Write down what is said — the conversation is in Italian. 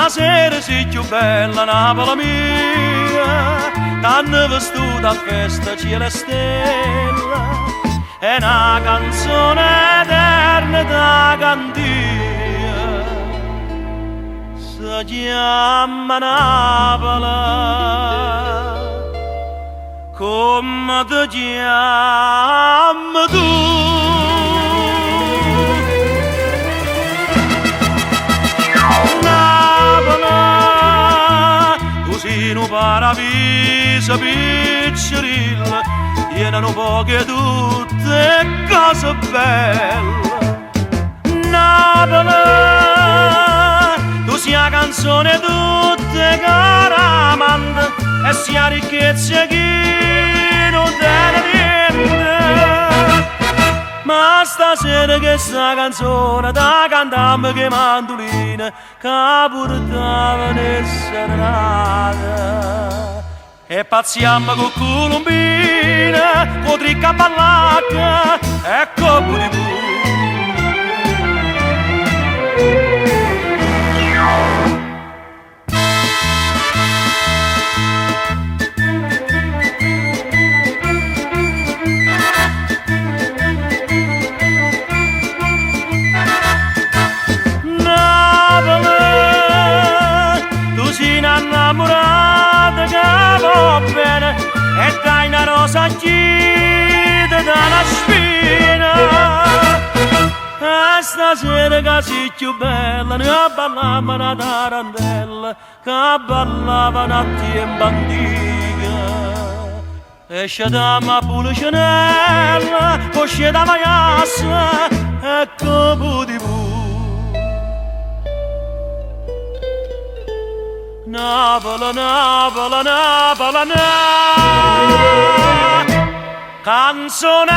Stasera sei più bella Napoli mia, t'hanno vestuta a festa cielo e stella, è una canzone eterna da cantia, si chiama Napoli, come ti chiami tu? In un paradiso piccerilla, erano poche tutte cose belle. Napoli, tu sia canzone tutte caramande, e sia ricchezza che non tiene niente. Ma stasera che sta canzone da cantammo che mandolina, che portava nel serenata. E pazziamo con colombina, con tricca ballacca e copo di bu. Innamorata che va bene e dai una rosa chiusa dalla spina, e stasera che sei più bella ne ballava una tarantella che ballava un attimo antica, e scendama pure Chanel poi scendama Yassa e copo di bu. Napoli, Napoli, Napoli, Napoli, canzone